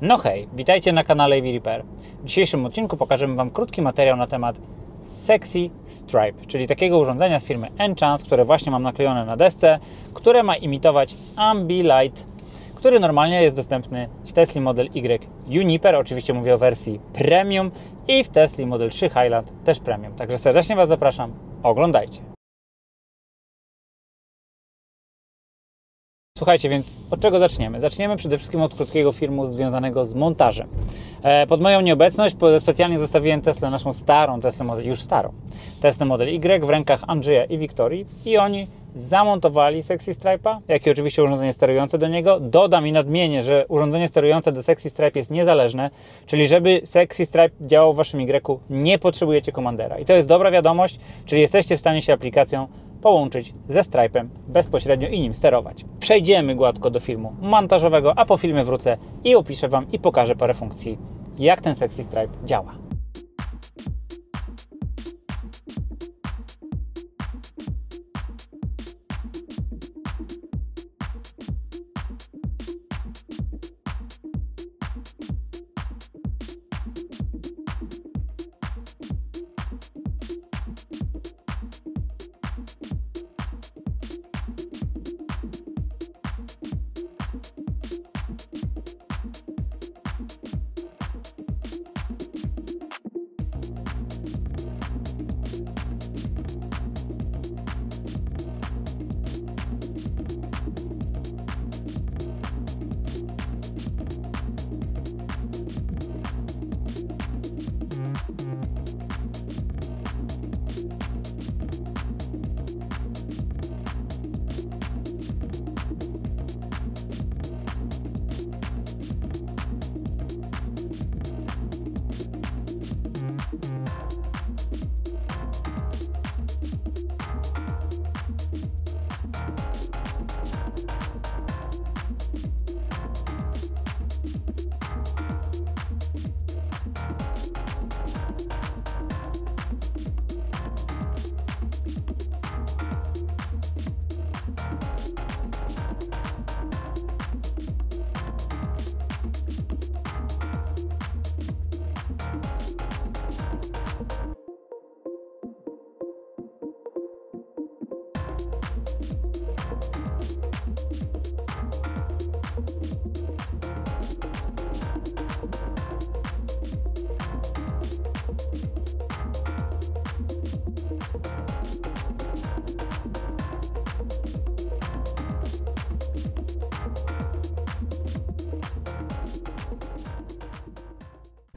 No hej, witajcie na kanale AV Repair. W dzisiejszym odcinku pokażemy Wam krótki materiał na temat Sexy Stripe, czyli takiego urządzenia z firmy Enchance, które właśnie mam naklejone na desce, które ma imitować Ambilight, który normalnie jest dostępny w Tesla Model Y Juniper, oczywiście mówię o wersji Premium, i w Tesla Model 3 Highland też Premium. Także serdecznie Was zapraszam, oglądajcie. Słuchajcie, więc od czego zaczniemy? Zaczniemy przede wszystkim od krótkiego filmu związanego z montażem. Pod moją nieobecność specjalnie zostawiłem Teslę, naszą starą Teslę Model, już starą Teslę Model Y w rękach Andrzeja i Wiktorii i oni zamontowali Sexy Stripe'a, jak i oczywiście urządzenie sterujące do niego. Dodam i nadmienię, że urządzenie sterujące do Sexy Stripe jest niezależne, czyli żeby Sexy Stripe działał w Waszym Y, nie potrzebujecie komandera. I to jest dobra wiadomość, czyli jesteście w stanie się aplikacją połączyć ze Stripe'em bezpośrednio i nim sterować. Przejdziemy gładko do filmu montażowego, a po filmie wrócę i opiszę Wam i pokażę parę funkcji, jak ten Sexy Stripe działa.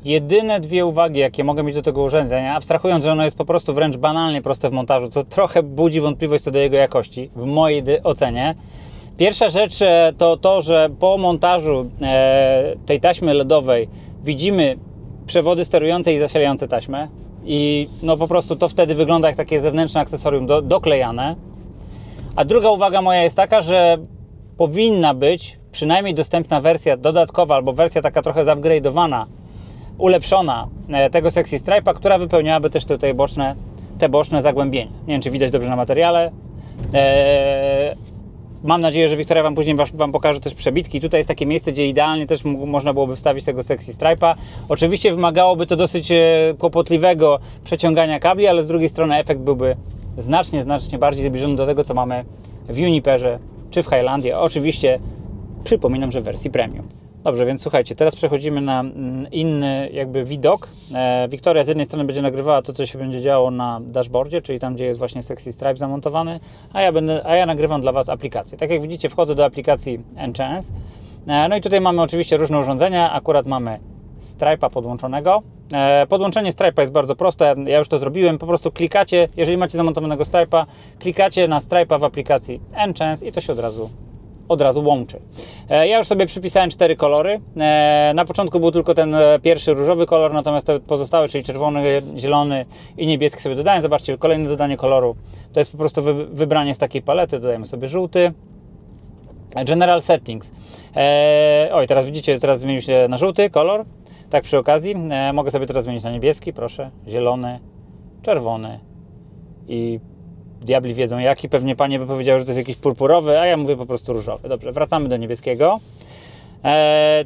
Jedyne dwie uwagi, jakie mogę mieć do tego urządzenia, abstrahując, że ono jest po prostu wręcz banalnie proste w montażu, co trochę budzi wątpliwość co do jego jakości, w mojej ocenie. Pierwsza rzecz to to, że po montażu tej taśmy LEDowej widzimy przewody sterujące i zasilające taśmę i no po prostu to wtedy wygląda jak takie zewnętrzne akcesorium doklejane. A druga uwaga moja jest taka, że powinna być przynajmniej dostępna wersja dodatkowa albo wersja taka trochę zupgrade'owana, ulepszona tego Sexy Stripe'a, która wypełniałaby też tutaj te boczne zagłębienia. Nie wiem, czy widać dobrze na materiale. Mam nadzieję, że Wiktoria Wam później Wam pokaże też przebitki. Tutaj jest takie miejsce, gdzie idealnie też można byłoby wstawić tego Sexy Stripe'a. Oczywiście wymagałoby to dosyć kłopotliwego przeciągania kabli, ale z drugiej strony efekt byłby znacznie bardziej zbliżony do tego, co mamy w Juniperze czy w Highlandzie. Oczywiście przypominam, że w wersji Premium. Dobrze, więc słuchajcie, teraz przechodzimy na inny jakby widok. Wiktoria z jednej strony będzie nagrywała to, co się będzie działo na dashboardzie, czyli tam, gdzie jest właśnie Sexy Stripe zamontowany, a ja nagrywam dla Was aplikację. Tak jak widzicie, wchodzę do aplikacji Enchance. No i tutaj mamy oczywiście różne urządzenia, akurat mamy Stripe'a podłączonego. Podłączenie Stripe'a jest bardzo proste, ja już to zrobiłem, po prostu klikacie, jeżeli macie zamontowanego Stripe'a, klikacie na Stripe'a w aplikacji Enchance i to się od razu łączy. Ja już sobie przypisałem 4 kolory. Na początku był tylko ten pierwszy różowy kolor, natomiast te pozostałe, czyli czerwony, zielony i niebieski sobie dodałem. Zobaczcie, kolejne dodanie koloru to jest po prostu wybranie z takiej palety. Dodajemy sobie żółty. General Settings. Oj, teraz widzicie, teraz zmienił się na żółty kolor. Tak przy okazji. Mogę sobie teraz zmienić na niebieski, proszę. Zielony, czerwony i diabli wiedzą jaki. Pewnie panie by powiedziały, że to jest jakiś purpurowy, a ja mówię po prostu różowy. Dobrze, wracamy do niebieskiego.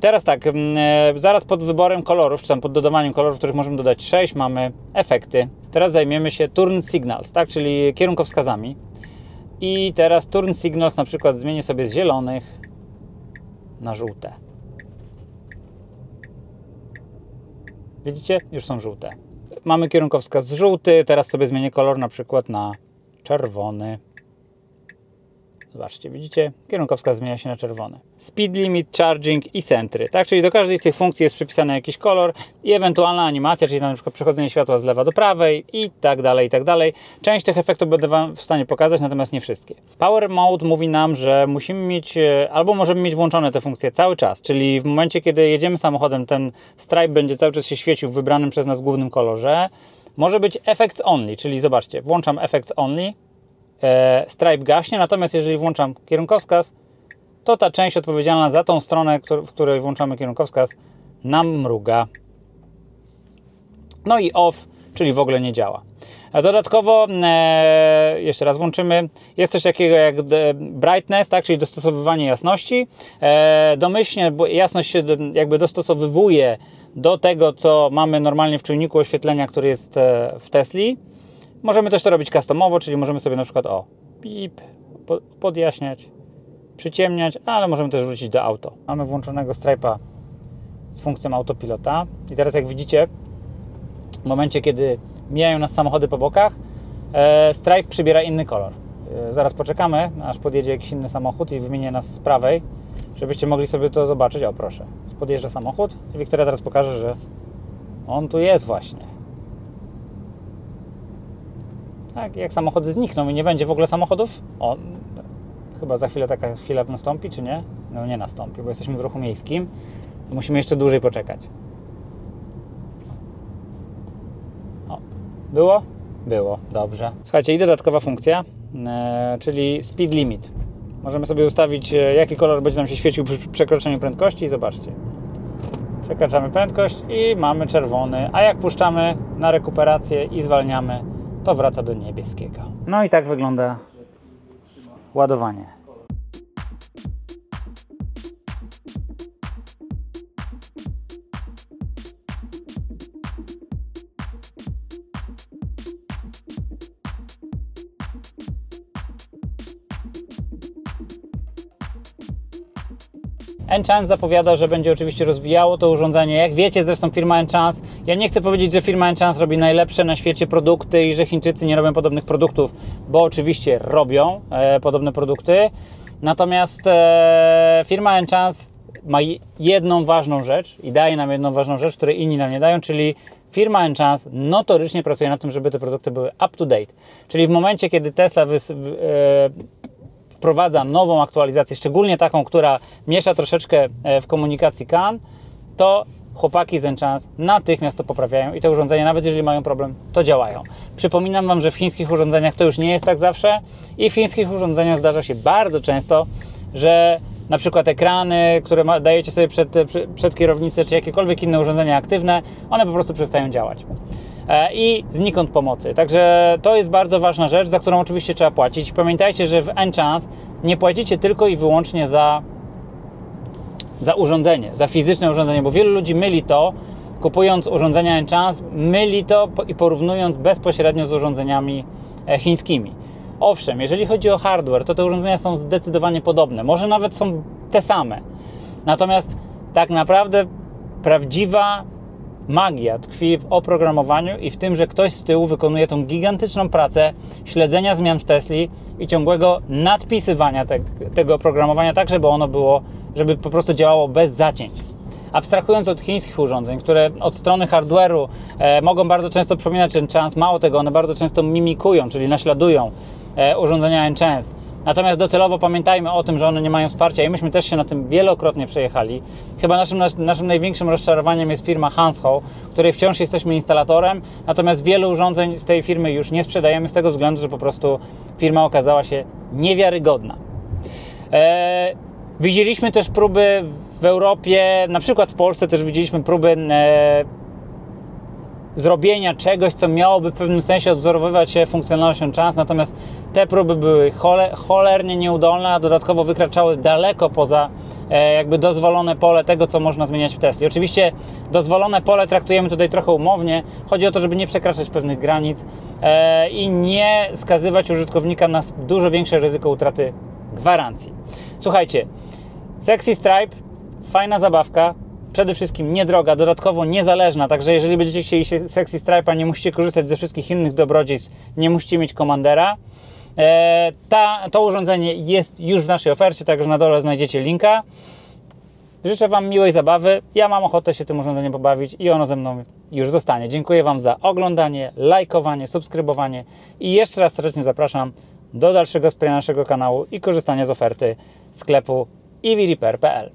Teraz tak, zaraz pod wyborem kolorów, czy tam pod dodawaniem kolorów, których możemy dodać 6, mamy efekty. Teraz zajmiemy się turn signals, tak, czyli kierunkowskazami. I teraz turn signals na przykład zmienię sobie z zielonych na żółte. Widzicie? Już są żółte. Mamy kierunkowskaz żółty, teraz sobie zmienię kolor na przykład na czerwony. Zobaczcie, widzicie? Kierunkowskaz zmienia się na czerwony. Speed limit, charging i centry, tak? Czyli do każdej z tych funkcji jest przypisany jakiś kolor i ewentualna animacja, czyli na przykład przechodzenie światła z lewa do prawej i tak dalej, i tak dalej. Część tych efektów będę Wam w stanie pokazać, natomiast nie wszystkie. Power mode mówi nam, że musimy mieć, albo możemy mieć włączone te funkcje cały czas, czyli w momencie, kiedy jedziemy samochodem, ten stripe będzie cały czas się świecił w wybranym przez nas głównym kolorze. Może być effects only, czyli zobaczcie, włączam effects only, stripe gaśnie, natomiast jeżeli włączam kierunkowskaz, to ta część odpowiedzialna za tą stronę, w której włączamy kierunkowskaz, nam mruga. No i off, czyli w ogóle nie działa. Dodatkowo, jeszcze raz włączymy, jest coś takiego jak brightness, tak, czyli dostosowywanie jasności. Domyślnie jasność się jakby dostosowywuje do tego, co mamy normalnie w czujniku oświetlenia, który jest w Tesli. Możemy też to robić customowo, czyli możemy sobie na przykład pip, podjaśniać, przyciemniać, ale możemy też wrócić do auto. Mamy włączonego stripe'a z funkcją autopilota i teraz jak widzicie, w momencie kiedy mijają nas samochody po bokach, stripe przybiera inny kolor. Zaraz poczekamy, aż podjedzie jakiś inny samochód i wymieni nas z prawej, żebyście mogli sobie to zobaczyć. O proszę, podjeżdża samochód i Wiktoria teraz pokaże, że on tu jest właśnie. Tak, jak samochody znikną i nie będzie w ogóle samochodów, chyba za chwilę taka chwila nastąpi, czy nie? No nie nastąpi, bo jesteśmy w ruchu miejskim. Musimy jeszcze dłużej poczekać. Było? Było, dobrze. Słuchajcie, i dodatkowa funkcja, czyli speed limit. Możemy sobie ustawić, jaki kolor będzie nam się świecił przy przekroczeniu prędkości. Zobaczcie. Przekraczamy prędkość i mamy czerwony, a jak puszczamy na rekuperację i zwalniamy, to wraca do niebieskiego. No i tak wygląda ładowanie. Enchance zapowiada, że będzie oczywiście rozwijało to urządzenie. Jak wiecie, zresztą firma Enchance, ja nie chcę powiedzieć, że firma Enchance robi najlepsze na świecie produkty i że Chińczycy nie robią podobnych produktów, bo oczywiście robią podobne produkty. Natomiast firma Enchance ma jedną ważną rzecz i daje nam jedną ważną rzecz, której inni nam nie dają, czyli firma Enchance notorycznie pracuje nad tym, żeby te produkty były up to date. Czyli w momencie, kiedy Tesla wprowadza nową aktualizację, szczególnie taką, która miesza troszeczkę w komunikacji CAN, to chłopaki z Enchance natychmiast to poprawiają i te urządzenia, nawet jeżeli mają problem, to działają. Przypominam Wam, że w chińskich urządzeniach to już nie jest tak zawsze i w chińskich urządzeniach zdarza się bardzo często, że na przykład ekrany, które dajecie sobie przed kierownicę, czy jakiekolwiek inne urządzenia aktywne, one po prostu przestają działać. I znikąd pomocy. Także to jest bardzo ważna rzecz, za którą oczywiście trzeba płacić. Pamiętajcie, że w Enchance nie płacicie tylko i wyłącznie za urządzenie, za fizyczne urządzenie, bo wielu ludzi myli to, kupując urządzenia Enchance, myli to i porównując bezpośrednio z urządzeniami chińskimi. Owszem, jeżeli chodzi o hardware, to te urządzenia są zdecydowanie podobne, może nawet są te same. Natomiast tak naprawdę prawdziwa magia tkwi w oprogramowaniu i w tym, że ktoś z tyłu wykonuje tą gigantyczną pracę śledzenia zmian w Tesli i ciągłego nadpisywania tego oprogramowania tak, żeby ono było, żeby po prostu działało bez zacięć. Abstrahując od chińskich urządzeń, które od strony hardware'u mogą bardzo często przypominać Enchance, mało tego, one bardzo często mimikują, czyli naśladują urządzenia Enchance. Natomiast docelowo pamiętajmy o tym, że one nie mają wsparcia i myśmy też się na tym wielokrotnie przejechali. Chyba naszym największym rozczarowaniem jest firma Hanshow, której wciąż jesteśmy instalatorem, natomiast wielu urządzeń z tej firmy już nie sprzedajemy z tego względu, że po prostu firma okazała się niewiarygodna. Widzieliśmy też próby w Europie, na przykład w Polsce też widzieliśmy próby zrobienia czegoś, co miałoby w pewnym sensie odwzorowywać się funkcjonalnością Chance, natomiast te próby były cholernie nieudolne, a dodatkowo wykraczały daleko poza jakby dozwolone pole tego, co można zmieniać w Tesli. Oczywiście dozwolone pole traktujemy tutaj trochę umownie. Chodzi o to, żeby nie przekraczać pewnych granic i nie skazywać użytkownika na dużo większe ryzyko utraty gwarancji. Słuchajcie, Sexy Stripe, fajna zabawka, przede wszystkim niedroga, dodatkowo niezależna, także jeżeli będziecie chcieli Sexy Stripe'a, nie musicie korzystać ze wszystkich innych dobrodziejstw, nie musicie mieć Commandera. To urządzenie jest już w naszej ofercie, także na dole znajdziecie linka. Życzę Wam miłej zabawy, ja mam ochotę się tym urządzeniem pobawić i ono ze mną już zostanie. Dziękuję Wam za oglądanie, lajkowanie, subskrybowanie i jeszcze raz serdecznie zapraszam do dalszego wspierania naszego kanału i korzystania z oferty sklepu eVrepair.pl.